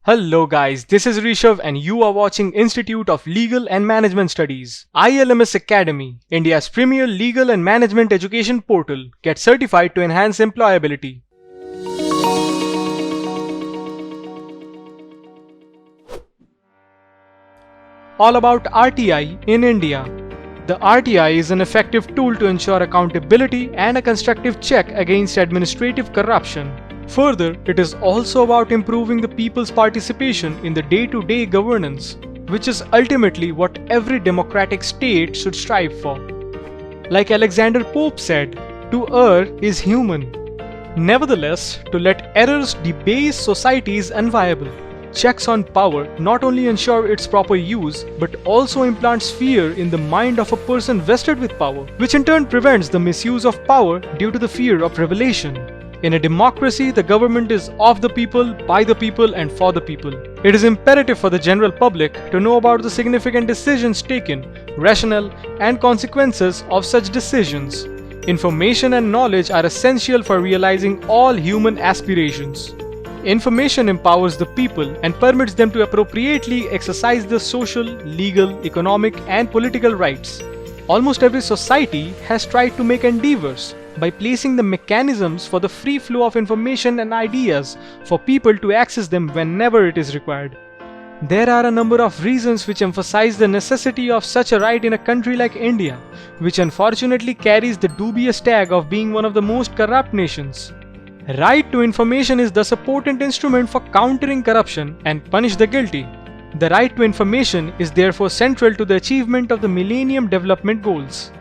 Hello guys, this is Rishabh and you are watching Institute of Legal and Management Studies. ILMS Academy, India's premier legal and management education portal. Get certified to enhance employability. All about RTI in India. The RTI is an effective tool to ensure accountability and a constructive check against administrative corruption. Further, it is also about improving the people's participation in the day-to-day governance, which is ultimately what every democratic state should strive for. Like Alexander Pope said, to err is human. Nevertheless, to let errors debase society is unviable. Checks on power not only ensure its proper use, but also implants fear in the mind of a person vested with power, which in turn prevents the misuse of power due to the fear of revelation. In a democracy, the government is of the people, by the people, and for the people. It is imperative for the general public to know about the significant decisions taken, rationale, and consequences of such decisions. Information and knowledge are essential for realizing all human aspirations. Information empowers the people and permits them to appropriately exercise their social, legal, economic, and political rights. Almost every society has tried to make endeavors by placing the mechanisms for the free flow of information and ideas for people to access them whenever it is required. There are a number of reasons which emphasize the necessity of such a right in a country like India, which unfortunately carries the dubious tag of being one of the most corrupt nations. Right to information is thus a potent instrument for countering corruption and punish the guilty. The right to information is therefore central to the achievement of the Millennium Development Goals.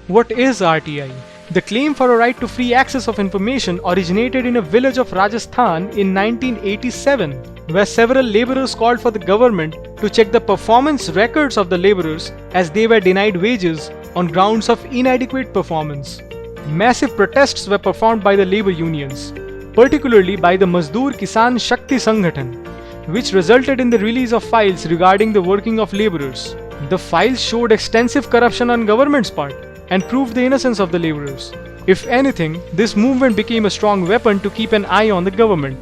What is RTI? The claim for a right to free access of information originated in a village of Rajasthan in 1987, where several laborers called for the government to check the performance records of the laborers as they were denied wages on grounds of inadequate performance. Massive protests were performed by the labor unions, particularly by the Mazdoor Kisan Shakti Sanghathan, which resulted in the release of files regarding the working of laborers. The files showed extensive corruption on government's part and proved the innocence of the laborers. If anything, this movement became a strong weapon to keep an eye on the government.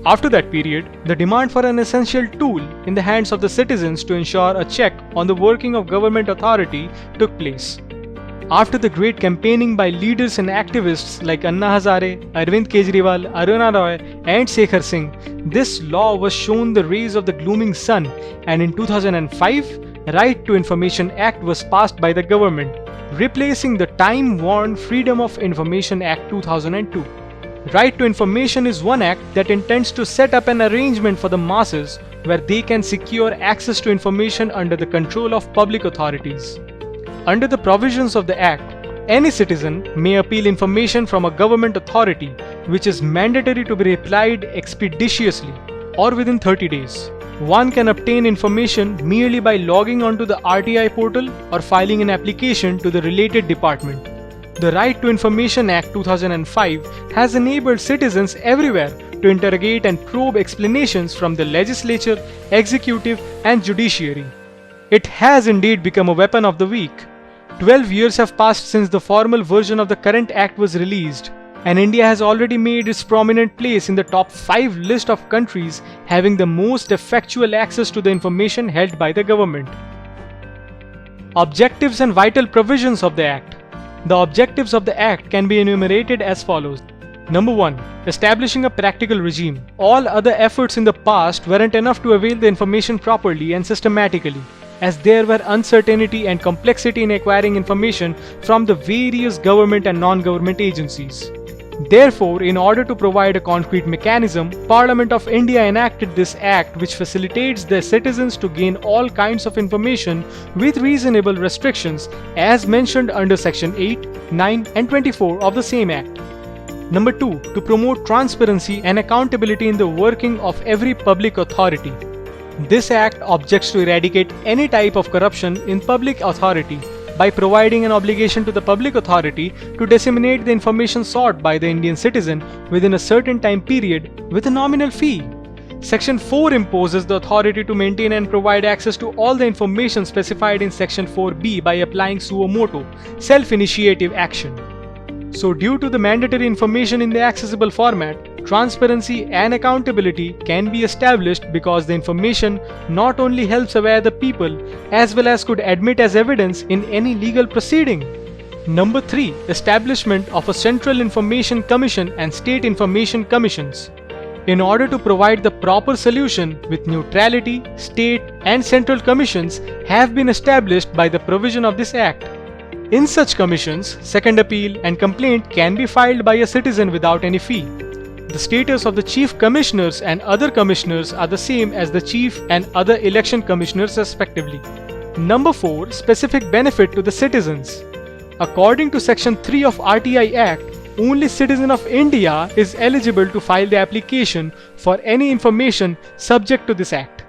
After that period, the demand for an essential tool in the hands of the citizens to ensure a check on the working of government authority took place. After the great campaigning by leaders and activists like Anna Hazare, Arvind Kejriwal, Aruna Roy, and Shekhar Singh, this law was shown the rays of the glooming sun, and in 2005, Right to Information Act was passed by the government, replacing the time-worn Freedom of Information Act 2002. Right to Information is one act that intends to set up an arrangement for the masses where they can secure access to information under the control of public authorities. Under the provisions of the Act, any citizen may appeal information from a government authority, which is mandatory to be replied expeditiously or within 30 days. One can obtain information merely by logging onto the RTI portal or filing an application to the related department. The Right to Information Act 2005 has enabled citizens everywhere to interrogate and probe explanations from the legislature, executive, and judiciary. It has indeed become a weapon of the weak. 12 years have passed since the formal version of the current act was released, and India has already made its prominent place in the top 5 list of countries having the most effectual access to the information held by the government. Objectives and vital provisions of the Act. The objectives of the Act can be enumerated as follows. Number 1. Establishing a practical regime. All other efforts in the past weren't enough to avail the information properly and systematically, as there were uncertainty and complexity in acquiring information from the various government and non-government agencies. Therefore, in order to provide a concrete mechanism, Parliament of India enacted this act which facilitates the citizens to gain all kinds of information with reasonable restrictions as mentioned under Section 8, 9 and 24 of the same act. Number 2. To promote transparency and accountability in the working of every public authority. This act objects to eradicate any type of corruption in public authority by providing an obligation to the public authority to disseminate the information sought by the Indian citizen within a certain time period with a nominal fee. Section 4 imposes the authority to maintain and provide access to all the information specified in Section 4B by applying suo motu, self-initiative action. So due to the mandatory information in the accessible format, transparency and accountability can be established because the information not only helps aware the people as well as could admit as evidence in any legal proceeding. Number 3. Establishment of a Central Information Commission and State Information Commissions. In order to provide the proper solution with neutrality, state and central commissions have been established by the provision of this Act. In such commissions, second appeal and complaint can be filed by a citizen without any fee. The status of the chief commissioners and other commissioners are the same as the chief and other election commissioners respectively. Number 4. Specific benefit to the citizens. According to Section 3 of RTI Act, only citizen of India is eligible to file the application for any information subject to this Act.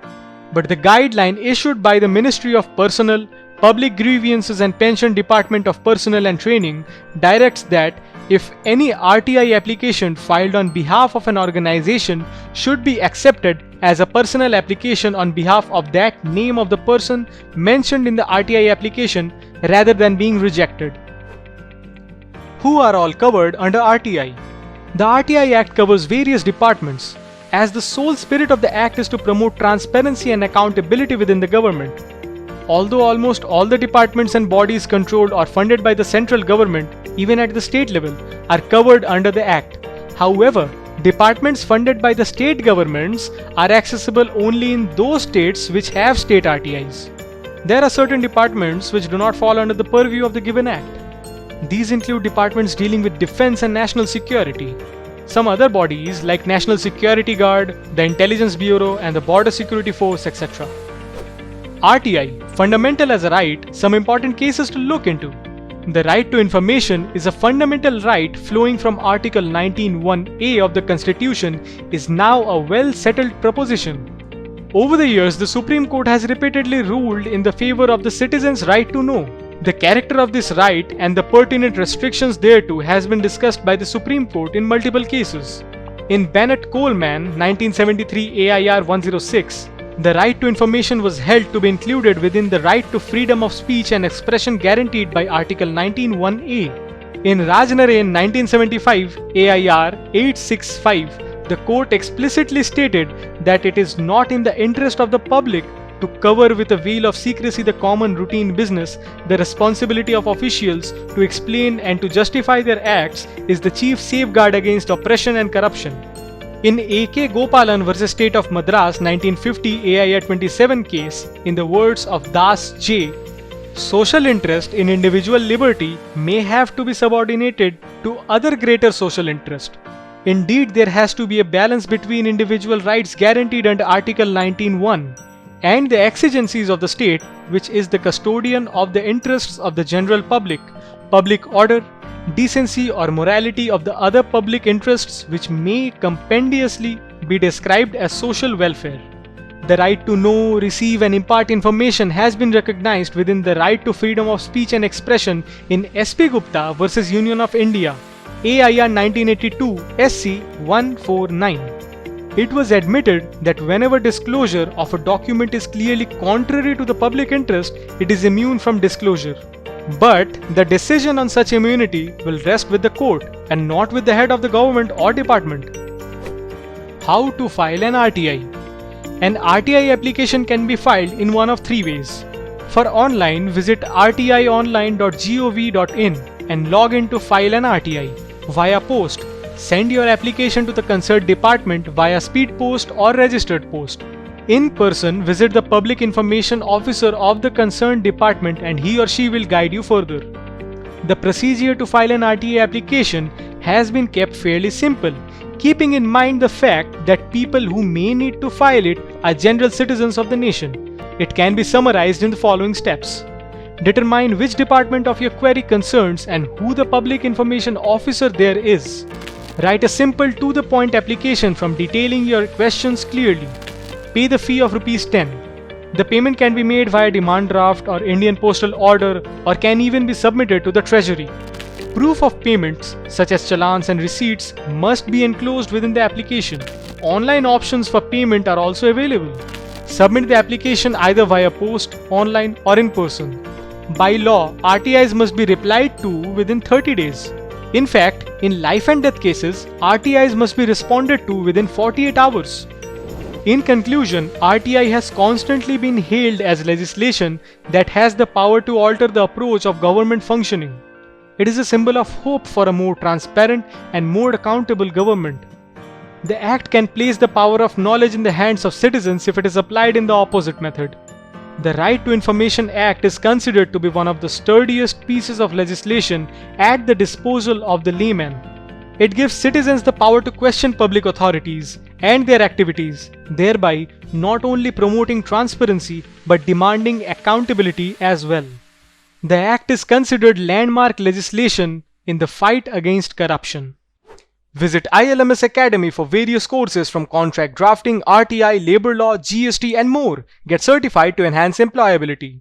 But the guideline issued by the Ministry of Personnel, Public Grievances and Pension Department of Personnel and Training directs that if any RTI application filed on behalf of an organization should be accepted as a personal application on behalf of that name of the person mentioned in the RTI application rather than being rejected. Who are all covered under RTI? The RTI Act covers various departments, as the sole spirit of the Act is to promote transparency and accountability within the government. Although almost all the departments and bodies controlled or funded by the central government, even at the state level, are covered under the Act. However, departments funded by the state governments are accessible only in those states which have state RTIs. There are certain departments which do not fall under the purview of the given Act. These include departments dealing with defense and national security. Some other bodies like National Security Guard, the Intelligence Bureau and the Border Security Force, etc. RTI, fundamental as a right, some important cases to look into. The right to information is a fundamental right flowing from Article 19(1)(a) of the Constitution is now a well-settled proposition. Over the years, the Supreme Court has repeatedly ruled in the favor of the citizen's right to know. The character of this right and the pertinent restrictions thereto has been discussed by the Supreme Court in multiple cases. In Bennett Coleman, 1973 AIR 106, the right to information was held to be included within the right to freedom of speech and expression guaranteed by Article 19(1)(a). In Rajnarayan 1975 AIR 865, the court explicitly stated that it is not in the interest of the public to cover with a veil of secrecy the common routine business. The responsibility of officials to explain and to justify their acts is the chief safeguard against oppression and corruption. In A.K. Gopalan vs. State of Madras 1950 AIR 27 case, in the words of Das J., social interest in individual liberty may have to be subordinated to other greater social interest. Indeed, there has to be a balance between individual rights guaranteed under Article 19(1) and the exigencies of the state, which is the custodian of the interests of the general public, public order, decency or morality of the other public interests which may compendiously be described as social welfare. The right to know, receive and impart information has been recognized within the right to freedom of speech and expression in S.P. Gupta vs. Union of India, AIR 1982 SC 149. It was admitted that whenever disclosure of a document is clearly contrary to the public interest, it is immune from disclosure. But the decision on such immunity will rest with the court and not with the head of the government or department. How to file an RTI? An RTI application can be filed in one of three ways. For online, visit rtionline.gov.in and log in to file an RTI. Via post, send your application to the concerned department via speed post or registered post. In person, visit the public information officer of the concerned department and he or she will guide you further. The procedure to file an RTI application has been kept fairly simple, keeping in mind the fact that people who may need to file it are general citizens of the nation. It can be summarized in the following steps. Determine which department of your query concerns and who the public information officer there is. Write a simple to-the-point application from detailing your questions clearly. Pay the fee of ₹10. The payment can be made via demand draft or Indian postal order or can even be submitted to the treasury. Proof of payments such as challans and receipts must be enclosed within the application. Online options for payment are also available. Submit the application either via post, online or in person. By law, RTIs must be replied to within 30 days. In fact, in life and death cases, RTIs must be responded to within 48 hours. In conclusion, RTI has constantly been hailed as legislation that has the power to alter the approach of government functioning. It is a symbol of hope for a more transparent and more accountable government. The Act can place the power of knowledge in the hands of citizens if it is applied in the opposite method. The Right to Information Act is considered to be one of the sturdiest pieces of legislation at the disposal of the layman. It gives citizens the power to question public authorities and their activities, thereby not only promoting transparency but demanding accountability as well. The Act is considered landmark legislation in the fight against corruption. Visit ILMS Academy for various courses from contract drafting, RTI, labor law, GST and more. Get certified to enhance employability.